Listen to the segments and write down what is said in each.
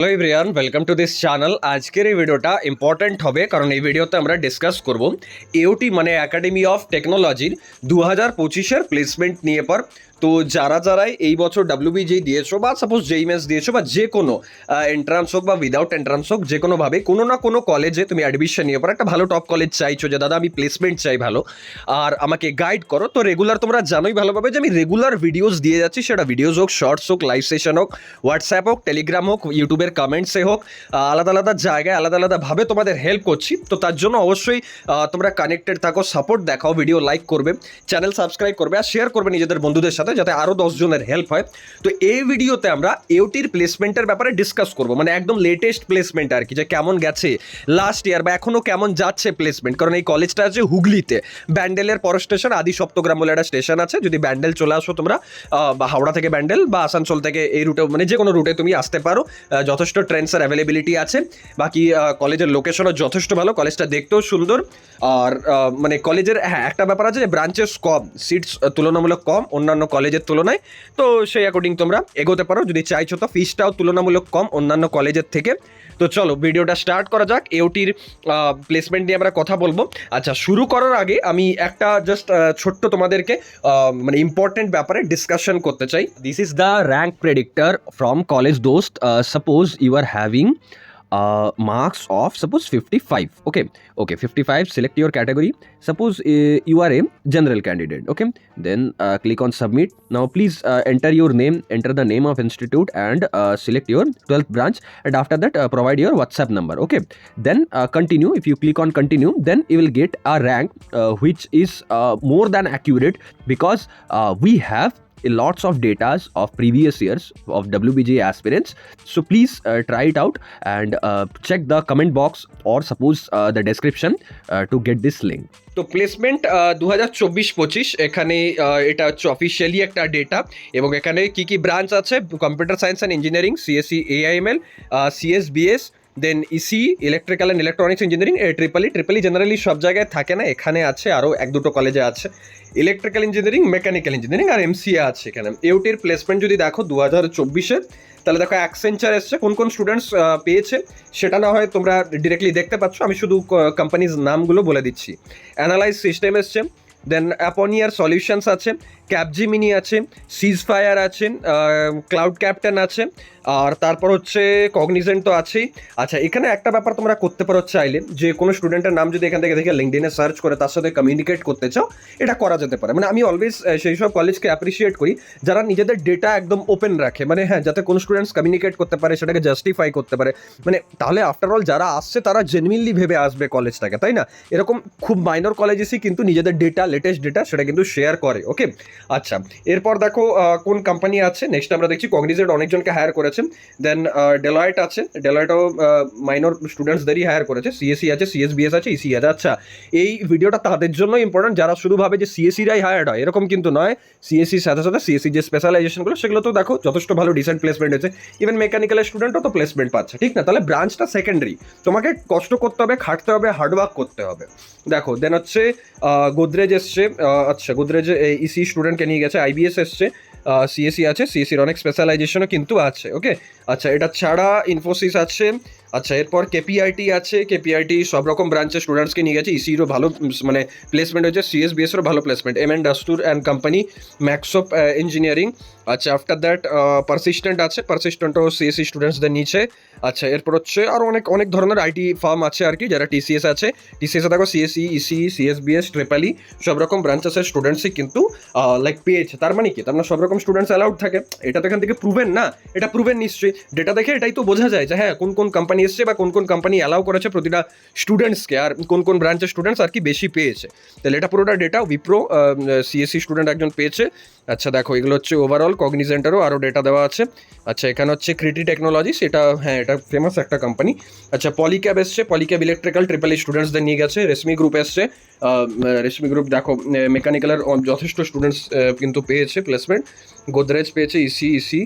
Hello everyone, welcome to this channel. আজকের এই ভিডিওটা ইম্পর্ট্যান্ট হবে কারণ এই ভিডিওতে আমরা ডিসকাস করব এওটি মানে একাডেমি অফ টেকনোলজির 2025-এর প্লেসমেন্ট নিয়ে পর। তো যারাই এই বছর ডাব্লিউবিজি দিয়েছো বা সাপোজ জেইমেস দিয়েছো বা যে কোনো এন্ট্রান্স হোক বা উইদাউট এন্ট্রান্স হোক, যে কোনোভাবে কোনো না কোনো কলেজে তুমি অ্যাডমিশন নিয়ে পর একটা ভালো টপ কলেজ চাইছো যে দাদা আমি প্লেসমেন্ট চাই ভালো আর আমাকে গাইড করো। তো রেগুলার তোমরা জানোই ভালোভাবে যে আমি রেগুলার ভিডিওস দিয়ে যাচ্ছি, সেটা ভিডিওস হোক, শর্টস হোক, লাইভ সেশন হোক, হোয়াটসঅ্যাপ হোক, টেলিগ্রাম হোক, ইউটিউবের কমেন্টসে হোক, আলাদা আলাদা জায়গায় আলাদা আলাদাভাবে তোমাদের হেল্প করছি। তো তার জন্য অবশ্যই তোমরা কানেক্টেড থাকো, সাপোর্ট দেখাও, ভিডিও লাইক করবে, চ্যানেল সাবস্ক্রাইব করবে আর শেয়ার করবে নিজেদের বন্ধুদের সাথে যাতে আরও 10 জনের হেল্প হয়। তো এই ভিডিওতে আমরা এওটির প্লেসমেন্টের ব্যাপারে ডিসকাস করবো, মানে একদম লেটেস্ট প্লেসমেন্ট আর কি, যে কেমন গেছে লাস্ট ইয়ার বা এখনও কেমন যাচ্ছে প্লেসমেন্ট। কারণ এই কলেজটা আছে হুগলিতে, ব্যান্ডেলের পর স্টেশন আদি সপ্তগ্রাম বলে একটা স্টেশন আছে। যদি ব্যান্ডেল চলে আসো তোমরা, বা হাওড়া থেকে ব্যান্ডেল বা আসানসোল থেকে এই রুটে, মানে যে কোনো রুটে তুমি আসতে পারো, যথেষ্ট ট্রেনসের অ্যাভেলেবিলিটি আছে। বাকি কলেজের লোকেশনও যথেষ্ট ভালো, কলেজটা দেখতেও সুন্দর। আর মানে কলেজের হ্যাঁ একটা ব্যাপার আছে যে ব্রাঞ্চেস কম, সিটস তুলনামূলক কম অন্যান্য কলেজের তুলনায়। তো সেই অ্যাকর্ডিং তোমরা এগোতে পারো যদি চাইছো। তো ফিসটাও তুলনামূলক কম অন্যান্য কলেজের থেকে। তো চলো ভিডিওটা স্টার্ট করা যাক। এওটির প্লেসমেন্ট নিয়ে আমরা কথা বলবো। আচ্ছা, শুরু করার আগে আমি একটা জাস্ট ছোট্ট তোমাদেরকে মানে ইম্পর্টেন্ট ব্যাপারে ডিসকাশন করতে চাই। This is the rank predictor from college Dost. Suppose you are having marks of suppose 55. Okay, 55. Select your category. Suppose you are a general candidate. Okay, then click on submit. Now please enter your name, enter the name of institute and select your 12th branch, and after that provide your WhatsApp number. Okay, then continue. If you click on continue, then you will get a rank which is more than accurate, because we have lots of data of previous years of WBJ aspirants. So please try it out and check the comment box or suppose the description to get this link. তো placement 2024-25 এখানে এটা হচ্ছে officially একটা data, এবং এখানে কি কি branch আছে: computer science and engineering, CSC, AIML, CSBS, then EC, electrical and electronics engineering, triple E generally সব জায়গায় থাকে না, এখানে আছে আরও 1-2 কলেজে আছে। ইলেকট্রিক্যাল ইঞ্জিনিয়ারিং, মেকানিক্যাল ইঞ্জিনিয়ারিং আর এমসিএ আছে এখানে। এওটির প্লেসমেন্ট যদি দেখো 2024-এ, তাহলে দেখো অ্যাকসেঞ্চার এসছে। কোন কোন স্টুডেন্টস পেয়েছে সেটা না হয় তোমরা ডিরেক্টলি দেখতে পাচ্ছ, আমি শুধু কোম্পানিজ নামগুলো বলে দিচ্ছি। অ্যানালাইজ সিস্টেম এসছে, দেন অ্যাপনিয়ার সলিউশনস আছে, ক্যাপজিমিনি আছে, সিজফায়ার আছে, ক্লাউড ক্যাপ্টেন আছে, আর তারপর হচ্ছে কগনিজেন্ট তো আছেই। আচ্ছা, এখানে একটা ব্যাপার তোমরা করতে পারো চাইলে, যে কোনো স্টুডেন্টের নাম যদি এখান থেকে দেখে লিঙ্কডিনে সার্চ করে তার সাথে কমিউনিকেট করতে চাও, এটা করা যেতে পারে। মানে আমি অলওয়েজ সেই সব কলেজকে অ্যাপ্রিসিয়েট করি যারা নিজেদের ডেটা একদম ওপেন রাখে, মানে হ্যাঁ, যাতে কোনো স্টুডেন্টস কমিউনিকেট করতে পারে, সেটাকে জাস্টিফাই করতে পারে। মানে তাহলে আফটারঅল যারা আসছে তারা জেনুইনলি ভেবে আসবে কলেজটাকে, তাই না? এরকম খুব মাইনর কলেজেসই কিন্তু নিজেদের ডেটা, লেটেস্ট ডেটা, সেটা কিন্তু শেয়ার করে। ওকে, আচ্ছা, এরপর দেখো কোন কোম্পানি আছে। নেক্সট আমরা দেখছি কগনিজেন্ট অনেকজনকে হায়ার করেছে। দেন ডেলয়েট আছে, ডেলয়েটও মাইনর স্টুডেন্টসদেরই হায়ার করেছে। সিএসসি আছে, সিএসবিএস আছে, ইসি আছে। আচ্ছা, এই ভিডিওটা তাদের জন্য ইম্পর্টেন্ট যারা শুধু ভাবে যে সিএসসিরাই হায়ার্ড হয়, এরকম কিন্তু নয়। সিএসসির সাথে সাথে সিএসসি যে স্পেশালাইজেশনগুলো, সেগুলো তো দেখো যথেষ্ট ভালো ডিসেন্ট প্লেসমেন্ট হয়েছে। ইভেন মেকানিক্যালের স্টুডেন্টও তো প্লেসমেন্ট পাচ্ছে, ঠিক না? তাহলে ব্রাঞ্চটা সেকেন্ডারি, তোমাকে কষ্ট করতে হবে, খাটতে হবে, হার্ডওয়ার্ক করতে হবে। দেখো দেন হচ্ছে গোদরেজ এসছে। আচ্ছা, গোদরেজ ইসি স্টুডেন্টকে নিয়ে গেছে। আইবিএস এসছে, সিএসসি আছে, সিএসসির অনেক স্পেশালাইজেশনও কিন্তু আছে। ওকে, আচ্ছা, এটা ছাড়া ইনফোসিস আছে। আচ্ছা, এরপর কেপিআইটি আছে। কেপিআইটি সব রকম ব্রাঞ্চের স্টুডেন্টসকে নিয়ে গেছে। ইসিরও ভালো মানে প্লেসমেন্ট হয়েছে, সিএসবিএসেরও ভালো placement, M N Dastur and company, Maxop engineering. আচ্ছা, আফটার দ্যাট পারসিস্টেন্ট আছে, পারসিস্টেন্টও সিএসসি স্টুডেন্টসদের নিচে। আচ্ছা, এরপর হচ্ছে আরও অনেক ধরনের আইটি ফার্ম আছে আর কি, যারা টিসিএস আছে। টিসিএসে দেখো সিএসসি, ইসি, সিএসবিএস, ট্রিপলি সব রকম ব্রাঞ্চেসের স্টুডেন্টসই কিন্তু লাইক পেয়েছে। তার মানে কি? তার মানে সব রকম স্টুডেন্টস অ্যালাউড থাকে? এটা তো এখান থেকে প্রুভেন না, এটা প্রুভেন নিশ্চয়ই। ডেটা দেখে এটাই তো বোঝা যায় যে হ্যাঁ, কোন কোন কোম্পানি এসছে বা কোন কোন কোম্পানি অ্যালাউ করেছে প্রতিটা স্টুডেন্টসকে, আর কোন কোন ব্রাঞ্চের স্টুডেন্টস আর কি বেশি পেয়েছে। তাহলে এটা পুরোটা ডেটা উইপ্রো সিএসসি স্টুডেন্ট একজন পেয়েছে। আচ্ছা, দেখো এগুলো হচ্ছে ওভারঅল। কগনিজেন্টেরও আরও ডেটা দেওয়া আছে। আচ্ছা, এখানে হচ্ছে ক্রিটি টেকনোলজিস, এটা হ্যাঁ এটা ফেমাস একটা কোম্পানি। আচ্ছা, পলিক্যাব এসছে, পলিক্যাব ইলেকট্রিক্যাল ট্রিপল স্টুডেন্টসদের নিয়ে গেছে। রেশমি গ্রুপ এসছে, রেশমি গ্রুপ দেখো মেকানিক্যালের যথেষ্ট স্টুডেন্টস কিন্তু পেয়েছে প্লেসমেন্ট। গোদরেজ পেয়েছে ইসি,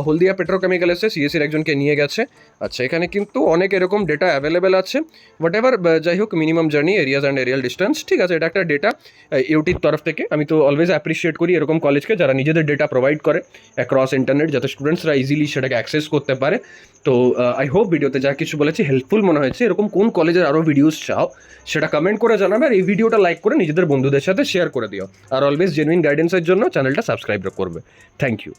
হলদিয়া পেট্রোকেমিক্যাল এসে সিএসির একজনকে নিয়ে গেছে। আচ্ছা, এখানে কিন্তু অনেক এরকম ডেটা অ্যাভেলেবেল আছে, হোয়াট এভার যাই হোক, minimum journey areas and aerial distance, ঠিক আছে, এটা একটা ডেটা ইউটির তরফ থেকে। আমি তো অলওয়েজ অ্যাপ্রিসিয়েট করি এরকম কলেজকে যারা নিজেদের ডেটা প্রোভাইড করে অ্যাক্রস ইন্টারনেট, যাতে স্টুডেন্টসরা ইজিলি সেটাকে অ্যাক্সেস করতে পারে। তো আই হোপ ভিডিওতে যা কিছু বলেছি হেল্পফুল মনে হয়েছে। এরকম কোন কলেজের আরও ভিডিওস চাও সেটা কমেন্ট করে জানাবে, আর এই ভিডিওটা লাইক করে নিজেদের বন্ধুদের সাথে শেয়ার করে দিও। আর অলওয়েজ জেনুইন গাইডেন্সের জন্য চ্যানেলটা সাবস্ক্রাইব করবে। Thank you.